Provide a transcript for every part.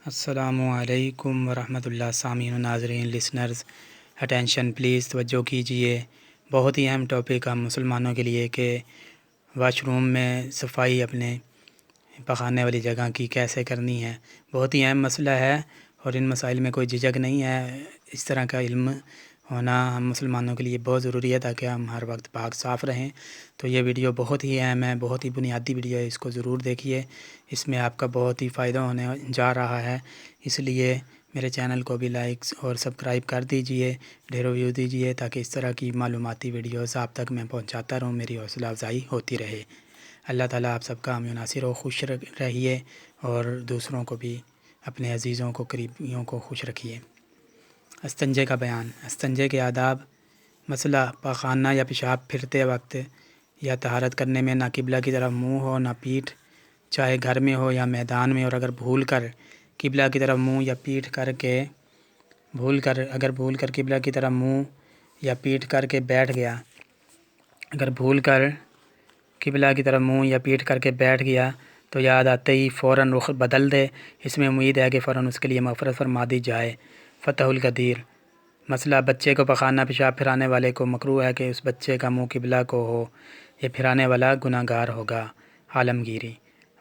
السلام علیکم ورحمۃ اللہ سامعین و ناظرین لسنرز اٹینشن پلیز توجہ کیجیے۔ بہت ہی اہم ٹاپک ہم مسلمانوں کے لیے کہ واش روم میں صفائی اپنے پخانے والی جگہ کی کیسے کرنی ہے۔ بہت ہی اہم مسئلہ ہے اور ان مسائل میں کوئی جھجک نہیں ہے۔ اس طرح کا علم ہونا ہم مسلمانوں کے لیے بہت ضروری ہے تاکہ ہم ہر وقت پاک صاف رہیں۔ تو یہ ویڈیو بہت ہی اہم ہے، بہت ہی بنیادی ویڈیو ہے، اس کو ضرور دیکھیے۔ اس میں آپ کا بہت ہی فائدہ ہونے جا رہا ہے، اس لیے میرے چینل کو بھی لائکس اور سبسکرائب کر دیجئے، ڈھیروں ویو دیجئے تاکہ اس طرح کی معلوماتی ویڈیوز آپ تک میں پہنچاتا رہوں، میری حوصلہ افزائی ہوتی رہے۔ اللہ تعالیٰ آپ سب کا حامی و ناصر ہو، خوش رہیے اور دوسروں کو بھی، اپنے عزیزوں کو، قریبیوں کو خوش رکھیے۔ استنجے کا بیان۔ استنجے کے آداب۔ مسئلہ پاخانہ یا پیشاب پھرتے وقت یا طہارت کرنے میں نہ قبلہ کی طرف منہ ہو نہ پیٹھ، چاہے گھر میں ہو یا میدان میں، اور اگر بھول کر قبلہ کی طرف منہ یا پیٹھ کر کے قبلہ کی طرف منہ یا پیٹھ کر کے بیٹھ گیا تو یاد آتے ہی فوراً رخ بدل دے۔ اس میں امید ہے کہ فوراً اس کے لیے مغفرت فرما دی جائے۔ فتح القدیر۔ مسئلہ بچے کو پخانہ پیشاب پھرانے والے کو مکروہ ہے کہ اس بچے کا منہ قبلہ کو ہو، یہ پھرانے والا گناہ گار ہوگا۔ عالمگیری۔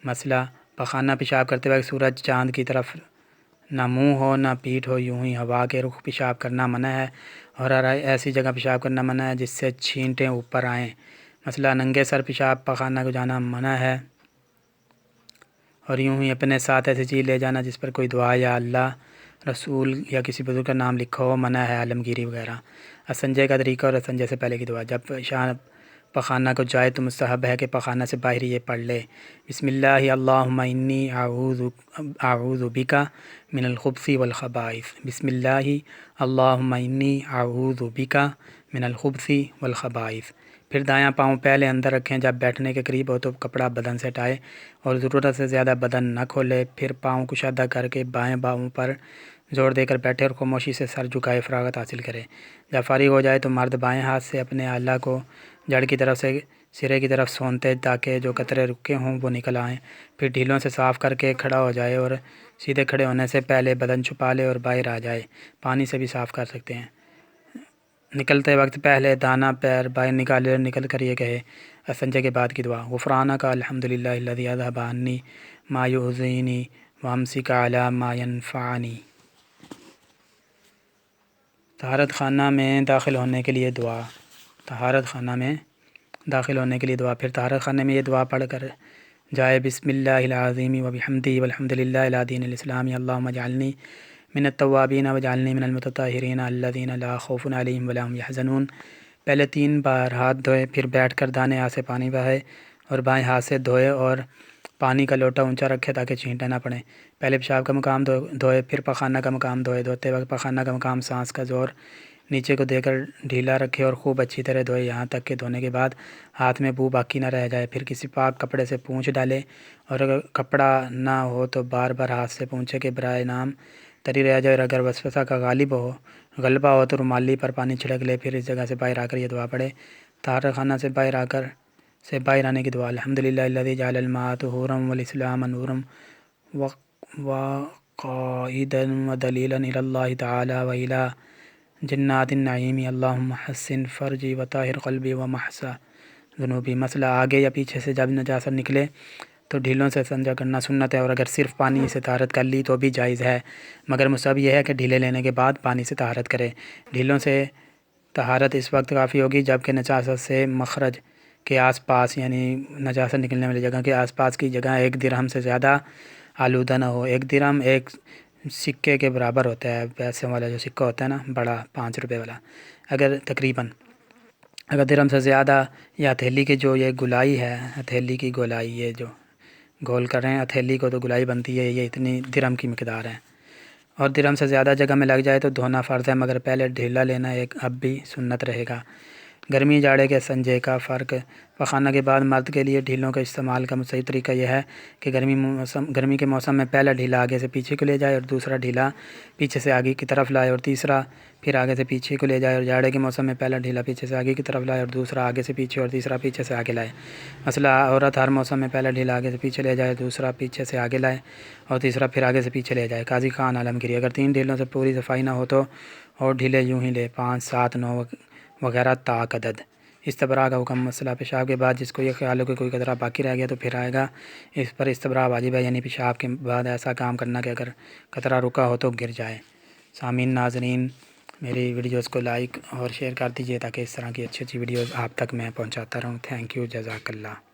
مسئلہ پخانہ پیشاب کرتے وقت سورج چاند کی طرف نہ منہ ہو نہ پیٹھ ہو، یوں ہی ہوا کے رخ پیشاب کرنا منع ہے، اور ایسی جگہ پیشاب کرنا منع ہے جس سے چھینٹیں اوپر آئیں۔ مسئلہ ننگے سر پیشاب پخانہ کو جانا منع ہے، اور یوں ہی اپنے ساتھ ایسی چیز لے جانا جس پر کوئی دعا یا اللہ، رسول یا کسی بزرگ کا نام لکھا ہو منع ہے۔ عالمگیری وغیرہ۔ استنجے کا طریقہ اور استنجے سے پہلے کی دعا۔ جب پیشاب پخانہ کو جائے تو مستحب ہے کہ پخانہ سے باہر یہ پڑھ لے: بسم اللہ اللہم انی اعوذ بک من الخبث والخبائث۔ بسم اللہ اللہم انی اعوذ بک من الخبث والخبائث۔ پھر دایاں پاؤں پہلے اندر رکھیں، جب بیٹھنے کے قریب ہو تو کپڑا بدن سے ہٹائے اور ضرورت سے زیادہ بدن نہ کھولے۔ پھر پاؤں کشادہ کر کے بائیں باؤں پر زور دے کر بیٹھے اور خاموشی سے سر جھکائے فراغت حاصل کرے۔ جب فارغ ہو جائے تو مرد بائیں ہاتھ سے اپنے آلہ کو جڑ کی طرف سے سرے کی طرف سونتے تاکہ جو قطرے رکے ہوں وہ نکل آئیں۔ پھر ڈھیلوں سے صاف کر کے کھڑا ہو جائے اور سیدھے کھڑے ہونے سے پہلے بدن چھپا لے اور باہر آ جائے۔ پانی سے بھی صاف کر سکتے ہیں۔ نکلتے وقت پہلے دانہ پیر باہر نکالے اور نکل کر یہ کہے: استنجے کے بعد کی دعا: غفرانک الحمدللہ الذی اذھب عنی ما یؤذینی وامسک علی ما ینفعنی۔ طہارت خانہ میں داخل ہونے کے لیے دعا۔ طہارت خانہ میں داخل ہونے کے لیے دعا۔ پھر طہارت خانے میں یہ دعا پڑھ کر جائے: بسم اللہ العظیم وبحمدہ والحمدللہ علی دین الاسلام، اللہم اجعلنی من التوابین واجعلنی من المتطہرین الذین لا خوف علیہم ولا هم یحزنون۔ پہلے 3 بار ہاتھ دھوئے، پھر بیٹھ کر دانے ہاتھ سے پانی بہائے اور بائیں ہاتھ سے دھوئے اور پانی کا لوٹا اونچا رکھے تاکہ چھینٹیں نہ پڑیں۔ پہلے پیشاب کا مقام دھوئے، پھر پخانہ کا مقام دھوئے۔ دھوتے وقت پخانہ کا مقام سانس کا زور نیچے کو دے کر ڈھیلا رکھے اور خوب اچھی طرح دھوئے، یہاں تک کہ دھونے کے بعد ہاتھ میں بو باقی نہ رہ جائے۔ پھر کسی پاک کپڑے سے پونچھ ڈالے، اور اگر کپڑا نہ ہو تو بار بار ہاتھ سے پونچھے کہ برائے نام تری رہ جائے، اور اگر وسوسہ کا غلبہ ہو تو رومالی پر پانی چھڑک لے۔ پھر اس جگہ سے باہر آ کر یہ دعا پڑھے: طہارت خانہ سے باہر آنے کی دعا: الحمدللہ الذی جعل الماء طہورا والاسلام نورا وقائدا ودلیلا الی اللہ تعالی والی جنات النعیم، اللہم حسن فرجی وطہر قلبی ومحص ذنوبی۔ مسئلہ آگے یا پیچھے سے جب نجاست نکلے تو ڈھیلوں سے استنجا کرنا سنت ہے، اور اگر صرف پانی سے طہارت کر لی تو بھی جائز ہے، مگر مستحب یہ ہے کہ ڈھیلے لینے کے بعد پانی سے طہارت کرے۔ ڈھیلوں سے طہارت اس وقت کافی ہوگی جب کہ نجاست سے مخرج کے آس پاس، یعنی نجاست نکلنے والی جگہ کے آس پاس کی جگہ 1 درہم سے زیادہ آلودہ نہ ہو۔ 1 درہم ایک سکے کے برابر ہوتا ہے، پیسے والا جو سکہ ہوتا ہے نا، بڑا 5 روپے والا، اگر درہم سے زیادہ، یا ہتھیلی کی جو یہ گولائی ہے، ہتھیلی کی گولائی، یہ جو گول کر رہے ہیں ہتھیلی کو تو گولائی بنتی ہے، یہ اتنی درہم کی مقدار ہے، اور درہم سے زیادہ جگہ میں لگ جائے تو دھونا فرض ہے، مگر پہلے ڈھیلا لینا ایک اب بھی سنت رہے گا۔ گرمی جاڑے کے سنجے کا فرق۔ پخانہ کے بعد مرد کے لیے ڈھیلوں کے استعمال کا صحیح طریقہ یہ ہے کہ گرمی کے موسم میں پہلا ڈھیلا آگے سے پیچھے کو لے جائے اور دوسرا ڈھیلا پیچھے سے آگے کی طرف لائے، اور تیسرا پھر آگے سے پیچھے کو لے جائے، اور جاڑے کے موسم میں پہلا ڈھیلا پیچھے سے آگے کی طرف لائے اور دوسرا آگے سے پیچھے اور تیسرا پیچھے سے آگے لائے۔ مسئلہ عورت ہر موسم میں پہلا ڈھیلا آگے سے پیچھے لے جائے، دوسرا پیچھے سے آگے لائے اور تیسرا پھر آگے سے پیچھے لے جائے۔ قاضی خان عالمگیری: اگر 3 ڈھیلوں سے پوری صفائی نہ ہو تو اور ڈھیلے یوں ہی لے، 5، 7، 9 وغیرہ تاک عدد۔ استبراء کا حکم: مسئلہ پیشاب کے بعد جس کو یہ خیال ہو کہ کوئی قطرہ باقی رہ گیا تو پھر آئے گا، اس پر استبراء واجب ہے، یعنی پیشاب کے بعد ایسا کام کرنا کہ اگر قطرہ رکا ہو تو گر جائے۔ سامعین ناظرین، میری ویڈیوز کو لائک اور شیئر کر دیجیے تاکہ اس طرح کی اچھی ویڈیوز آپ تک میں پہنچاتا رہوں۔ تھینک یو، جزاک اللہ۔